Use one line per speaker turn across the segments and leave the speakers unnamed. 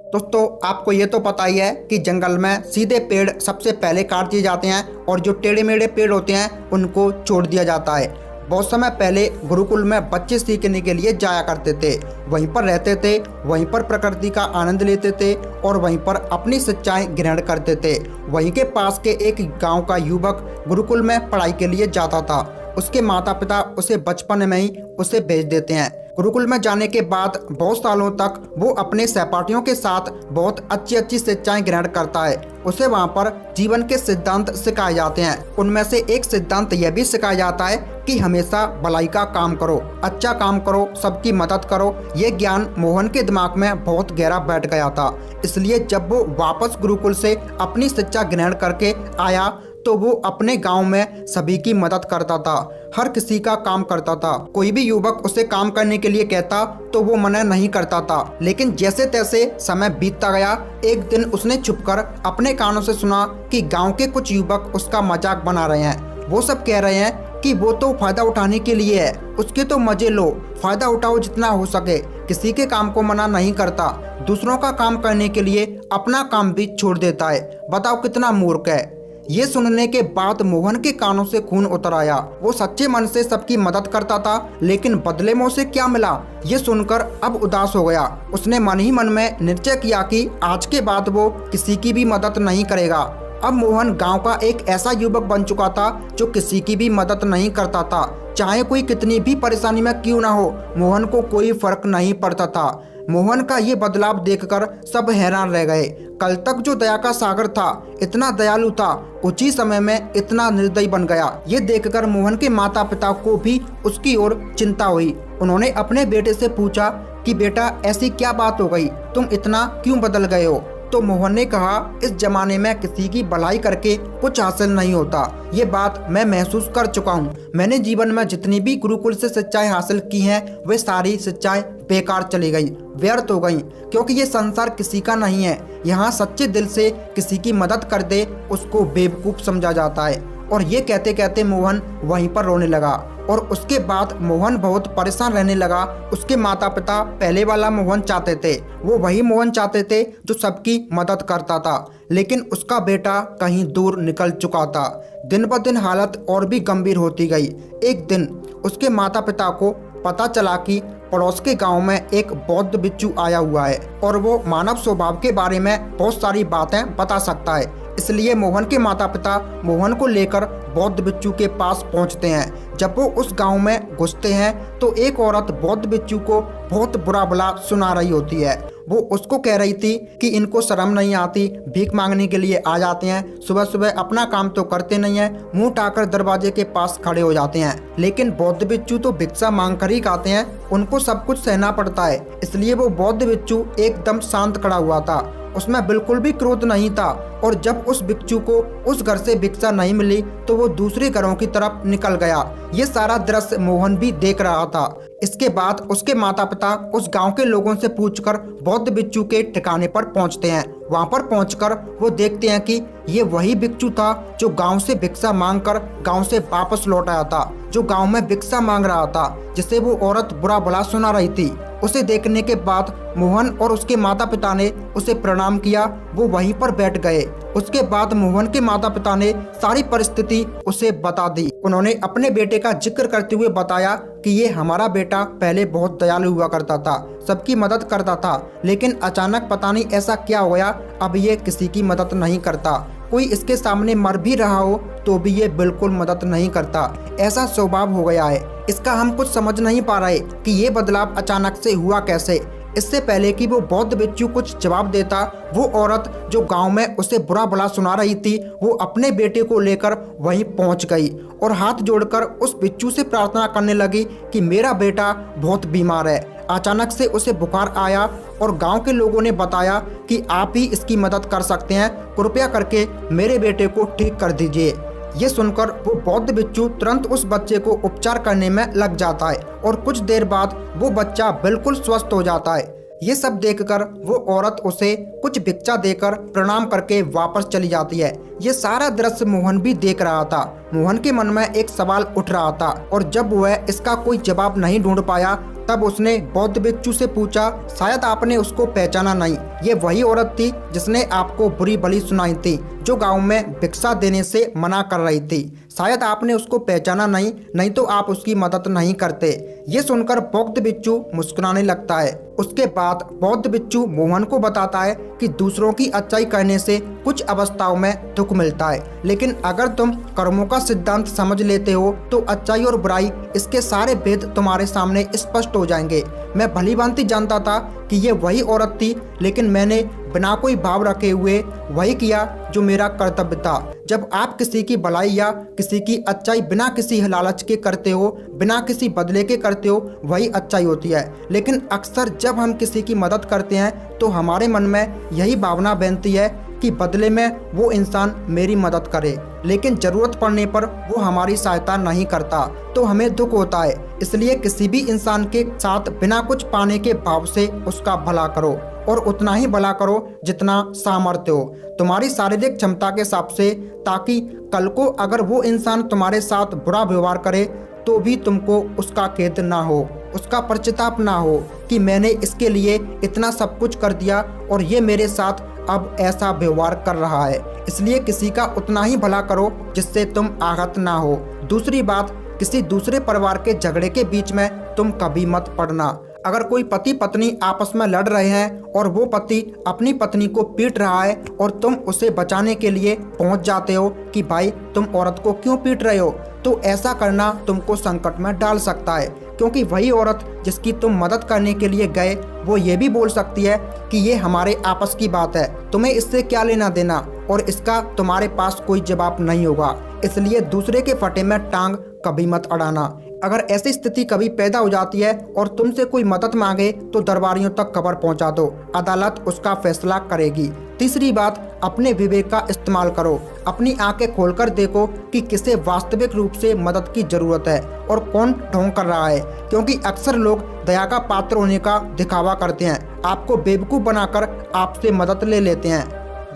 दोस्तों आपको ये तो पता ही है कि जंगल में सीधे पेड़ सबसे पहले काट दिए जाते हैं और जो टेढ़े मेढ़े पेड़ होते हैं उनको छोड़ दिया जाता है। बहुत समय पहले गुरुकुल में बच्चे सीखने के लिए जाया करते थे, वहीं पर रहते थे, वहीं पर प्रकृति का आनंद लेते थे और वहीं पर अपनी सच्चाई ग्रहण करते थे। वहीं के पास के एक गांव का युवक गुरुकुल में पढ़ाई के लिए जाता था। उसके माता पिता उसे बचपन में ही उसे भेज देते हैं। गुरुकुल में जाने के बाद बहुत सालों तक वो अपने सहपाठियों के साथ बहुत अच्छी अच्छी शिक्षाएं ग्रहण करता है। उसे वहाँ पर जीवन के सिद्धांत सिखाए जाते हैं। उनमें से एक सिद्धांत यह भी सिखाया जाता है कि हमेशा भलाई का काम करो, अच्छा काम करो, सबकी मदद करो। ये ज्ञान मोहन के दिमाग में बहुत गहरा बैठ गया था। इसलिए जब वो वापस गुरुकुल से अपनी शिक्षा ग्रहण करके आया तो वो अपने गांव में सभी की मदद करता था, हर किसी का काम करता था। कोई भी युवक उसे काम करने के लिए कहता तो वो मना नहीं करता था। लेकिन जैसे तैसे समय बीतता गया। एक दिन उसने छुपकर अपने कानों से सुना कि गांव के कुछ युवक उसका मजाक बना रहे हैं। वो सब कह रहे हैं कि वो तो फायदा उठाने के लिए है, उसके तो मजे लो, फायदा उठाओ जितना हो सके, किसी के काम को मना नहीं करता, दूसरों का काम करने के लिए अपना काम भी छोड़ देता है। बताओ कितना मूर्ख है। ये सुनने के बाद मोहन के कानों से खून उतर आया। वो सच्चे मन से सबकी मदद करता था, लेकिन बदले में उसे क्या मिला ये सुनकर अब उदास हो गया। उसने मन ही मन में निश्चय किया कि आज के बाद वो किसी की भी मदद नहीं करेगा। अब मोहन गांव का एक ऐसा युवक बन चुका था जो किसी की भी मदद नहीं करता था। चाहे कोई कितनी भी परेशानी में क्यों ना हो, मोहन को कोई फर्क नहीं पड़ता था। मोहन का ये बदलाव देखकर सब हैरान रह गए। कल तक जो दया का सागर था, इतना दयालु था, कुछ ही समय में इतना निर्दयी बन गया। ये देखकर मोहन के माता पिता को भी उसकी ओर चिंता हुई। उन्होंने अपने बेटे से पूछा कि बेटा ऐसी क्या बात हो गई, तुम इतना क्यों बदल गए हो? तो मोहन ने कहा, इस जमाने में किसी की भलाई करके कुछ हासिल नहीं होता। ये बात मैं महसूस कर चुका हूँ। मैंने जीवन में जितनी भी गुरुकुल से शिक्षाएं हासिल की हैं, वे सारी शिक्षाएं बेकार चली गई, व्यर्थ हो गई, क्योंकि ये संसार किसी का नहीं है। यहाँ सच्चे दिल से किसी की मदद कर दे उसको बेवकूफ़ समझा जाता है। और ये कहते कहते मोहन वहीं पर रोने लगा। और उसके बाद मोहन बहुत परेशान रहने लगा। उसके माता पिता पहले वाला मोहन चाहते थे, वो वही मोहन चाहते थे जो सबकी मदद करता था। लेकिन उसका बेटा कहीं दूर निकल चुका था। दिन ब दिन हालत और भी गंभीर होती गई। एक दिन उसके माता पिता को पता चला कि पड़ोस के गांव में एक बौद्ध बिच्छू आया हुआ है और वो मानव स्वभाव के बारे में बहुत सारी बातें बता सकता है। इसलिए मोहन के माता पिता मोहन को लेकर बौद्ध बिच्छू के पास पहुंचते हैं। जब वो उस गांव में घुसते हैं तो एक औरत बौद्ध बिच्छू को बहुत बुरा भला सुना रही होती है। वो उसको कह रही थी कि इनको शर्म नहीं आती, भीख मांगने के लिए आ जाते हैं, सुबह सुबह अपना काम तो करते नहीं है, मुंह उठाकर दरवाजे के पास खड़े हो जाते हैं। लेकिन बौद्ध बिच्छू तो भिक्षा मांग कर ही खाते हैं, उनको सब कुछ सहना पड़ता है। इसलिए वो बौद्ध बिच्छू एकदम शांत खड़ा हुआ था, उसमें बिल्कुल भी क्रोध नहीं था। और जब उस बिच्छू को उस घर से भिक्षा नहीं मिली तो वो दूसरे घरों की तरफ निकल गया। ये सारा दृश्य मोहन भी देख रहा था। इसके बाद उसके माता पिता उस गांव के लोगों से पूछकर बौद्ध बिच्छू के ठिकाने पर पहुंचते हैं। वहां पर पहुंचकर वो देखते हैं कि ये वही बिच्छू था जो गांव से भिक्षा मांगकर गांव से वापस लौट आया था, जो गांव में भिक्षा मांग रहा था, जिसे वो औरत बुरा भला सुना रही थी। उसे देखने के बाद मोहन और उसके माता पिता ने उसे प्रणाम किया। वो वहीं पर बैठ गए। उसके बाद मोहन के माता पिता ने सारी परिस्थिति उसे बता दी। उन्होंने अपने बेटे का जिक्र करते हुए बताया कि ये हमारा बेटा पहले बहुत दयालु हुआ करता था, सबकी मदद करता था, लेकिन अचानक पता नहीं ऐसा क्या हो गया, अब ये किसी की मदद नहीं करता। कोई इसके सामने मर भी रहा हो तो भी ये बिल्कुल मदद नहीं करता। ऐसा स्वभाव हो गया है। इसका हम कुछ समझ नहीं पा रहे कि ये बदलाव अचानक से हुआ कैसे। इससे पहले कि वो बौद्ध बिच्छू कुछ जवाब देता, वो औरत जो गांव में उसे बुरा भला सुना रही थी, वो अपने बेटे को लेकर वहीं पहुंच गई और हाथ जोड़कर उस बिच्छू से प्रार्थना करने लगी कि मेरा बेटा बहुत बीमार है। अचानक से उसे बुखार आया और गांव के लोगों ने बताया कि आप ही इसकी मदद कर सकते हैं, कृपया करके मेरे बेटे को ठीक कर दीजिए। ये सुनकर वो बौद्ध बिच्छू तुरंत उस बच्चे को उपचार करने में लग जाता है और कुछ देर बाद वो बच्चा बिल्कुल स्वस्थ हो जाता है। ये सब देखकर वो औरत उसे कुछ भिक्षा देकर प्रणाम करके वापस चली जाती है। ये सारा दृश्य मोहन भी देख रहा था। मोहन के मन में एक सवाल उठ रहा था और जब वह इसका कोई जवाब नहीं ढूंढ पाया तब उसने बौद्ध भिक्षु से पूछा, शायद आपने उसको पहचाना नहीं, ये वही औरत थी जिसने आपको बुरी भली सुनाई थी, जो गांव में भिक्षा देने से मना कर रही थी। शायद आपने उसको पहचाना नहीं तो आप उसकी मदद नहीं करते। ये सुनकर बौद्ध भिक्षु मुस्कुराने लगता है। उसके बाद बौद्ध भिक्षु मोहन को बताता है कि दूसरों की अच्छाई करने से कुछ अवस्थाओं में दुख मिलता है, लेकिन अगर तुम कर्मों का सिद्धांत समझ लेते हो तो अच्छाई और बुराई, इसके सारे भेद तुम्हारे सामने स्पष्ट हो जाएंगे। मैं भली भांति जानता था कि ये वही औरत थी, लेकिन मैंने बिना कोई भाव रखे हुए वही किया जो मेरा कर्तव्य था। जब आप किसी की भलाई या किसी की अच्छाई बिना किसी लालच के करते हो, बिना किसी बदले के करते हो, वही अच्छाई होती है। लेकिन अक्सर जब हम किसी की मदद करते हैं तो हमारे मन में यही भावना बनती है कि बदले में वो इंसान मेरी मदद करे, लेकिन ज़रूरत पड़ने पर वो हमारी सहायता नहीं करता तो हमें दुख होता है। इसलिए किसी भी इंसान के साथ बिना कुछ पाने के भाव से उसका भला करो, और उतना ही भला करो जितना सामर्थ्य हो तुम्हारी शारीरिक क्षमता के हिसाब से, ताकि कल को अगर वो इंसान तुम्हारे साथ बुरा व्यवहार करे तो भी तुमको उसका खेद ना हो, उसका पश्चाताप ना हो कि मैंने इसके लिए इतना सब कुछ कर दिया और ये मेरे साथ अब ऐसा व्यवहार कर रहा है। इसलिए किसी का उतना ही भला करो जिससे तुम आहत ना हो। दूसरी बात, किसी दूसरे परिवार के झगड़े के बीच में तुम कभी मत पड़ना। अगर कोई पति पत्नी आपस में लड़ रहे हैं और वो पति अपनी पत्नी को पीट रहा है और तुम उसे बचाने के लिए पहुंच जाते हो कि भाई तुम औरत को क्यों पीट रहे हो, तो ऐसा करना तुमको संकट में डाल सकता है, क्योंकि वही औरत जिसकी तुम मदद करने के लिए गए वो ये भी बोल सकती है कि ये हमारे आपस की बात है, तुम्हें इससे क्या लेना देना, और इसका तुम्हारे पास कोई जवाब नहीं होगा। इसलिए दूसरे के फटे में टांग कभी मत अड़ाना। अगर ऐसी स्थिति कभी पैदा हो जाती है और तुमसे कोई मदद मांगे तो दरबारियों तक खबर पहुंचा दो, अदालत उसका फैसला करेगी। तीसरी बात, अपने विवेक का इस्तेमाल करो। अपनी आंखें खोलकर देखो कि किसे वास्तविक रूप से मदद की जरूरत है और कौन ढोंग कर रहा है, क्योंकि अक्सर लोग दया का पात्र होने का दिखावा करते हैं, आपको बेवकूफ़ बनाकर आपसे मदद ले लेते हैं।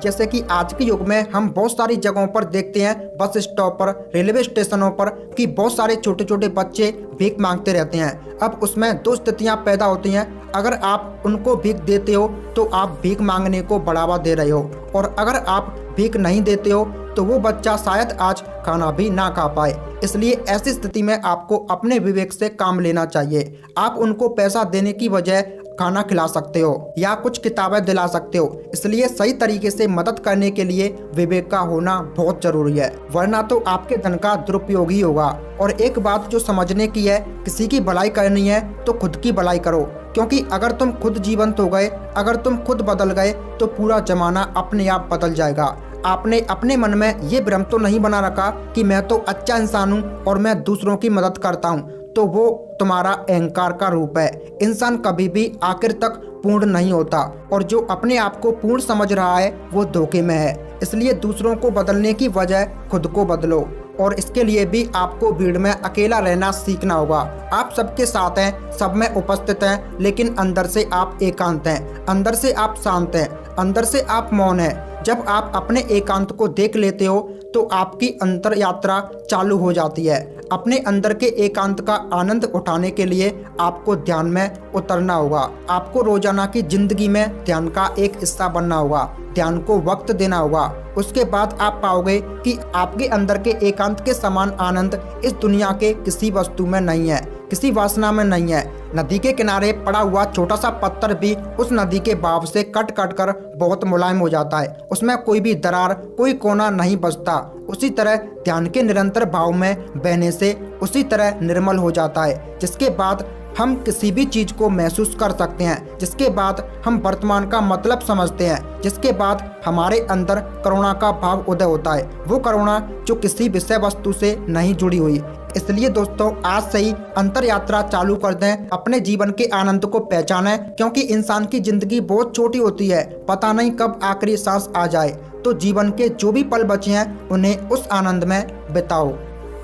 जैसे कि आज के युग में हम बहुत सारी जगहों पर देखते हैं, बस स्टॉप पर, रेलवे स्टेशनों पर, कि बहुत सारे छोटे छोटे बच्चे भीख मांगते रहते हैं। अब उसमें दो स्थितियां पैदा होती हैं। अगर आप उनको भीख देते हो तो आप भीख मांगने को बढ़ावा दे रहे हो, और अगर आप भीख नहीं देते हो तो वो बच्चा शायद आज खाना भी ना खा पाए। इसलिए ऐसी स्थिति में आपको अपने विवेक से काम लेना चाहिए। आप उनको पैसा देने की बजाय खाना खिला सकते हो या कुछ किताबें दिला सकते हो। इसलिए सही तरीके से मदद करने के लिए विवेक का होना बहुत जरूरी है, वरना तो आपके धन का दुरुपयोग ही होगा। और एक बात जो समझने की है, किसी की भलाई करनी है तो खुद की भलाई करो, क्योंकि अगर तुम खुद जीवंत हो गए, अगर तुम खुद बदल गए तो पूरा जमाना अपने आप बदल जाएगा। आपने अपने मन में ये भ्रम तो नहीं बना रखा कि मैं तो अच्छा इंसान हूँ और मैं दूसरों की मदद करता हूँ, तो वो तुम्हारा अहंकार का रूप है। इंसान कभी भी आखिर तक पूर्ण नहीं होता, और जो अपने आप को पूर्ण समझ रहा है वो धोखे में है। इसलिए दूसरों को बदलने की वजह खुद को बदलो, और इसके लिए भी आपको भीड़ में अकेला रहना सीखना होगा। आप सबके साथ हैं, सब में उपस्थित हैं, लेकिन अंदर से आप एकांत हैं, अंदर से आप शांत हैं, अंदर से आप मौन हैं। जब आप अपने एकांत को देख लेते हो तो आपकी अंतर यात्रा चालू हो जाती है। अपने अंदर के एकांत का आनंद उठाने के लिए आपको ध्यान में उतरना होगा। आपको रोजाना की जिंदगी में ध्यान का एक हिस्सा बनना होगा, ध्यान को वक्त देना होगा। उसके बाद आप पाओगे कि आपके अंदर के एकांत के समान आनंद इस दुनिया के किसी वस्तु में नहीं है, किसी वासना में नहीं है। नदी के किनारे पड़ा हुआ छोटा सा पत्थर भी उस नदी के बहाव से कट कट कर बहुत मुलायम हो जाता है, उसमें कोई भी दरार, कोई कोना नहीं बचता। उसी तरह ध्यान के निरंतर भाव में बहने से उसी तरह निर्मल हो जाता है, जिसके बाद हम किसी भी चीज को महसूस कर सकते हैं, जिसके बाद हम वर्तमान का मतलब समझते हैं, जिसके बाद हमारे अंदर करुणा का भाव उदय होता है, वो करुणा जो किसी विषय वस्तु से नहीं जुड़ी हुई। इसलिए दोस्तों, आज से ही अंतर यात्रा चालू कर दें, अपने जीवन के आनंद को पहचानें, क्योंकि इंसान की जिंदगी बहुत छोटी होती है, पता नहीं कब आखिरी सांस आ जाए। तो जीवन के जो भी पल बचे हैं उन्हें उस आनंद में बिताओ।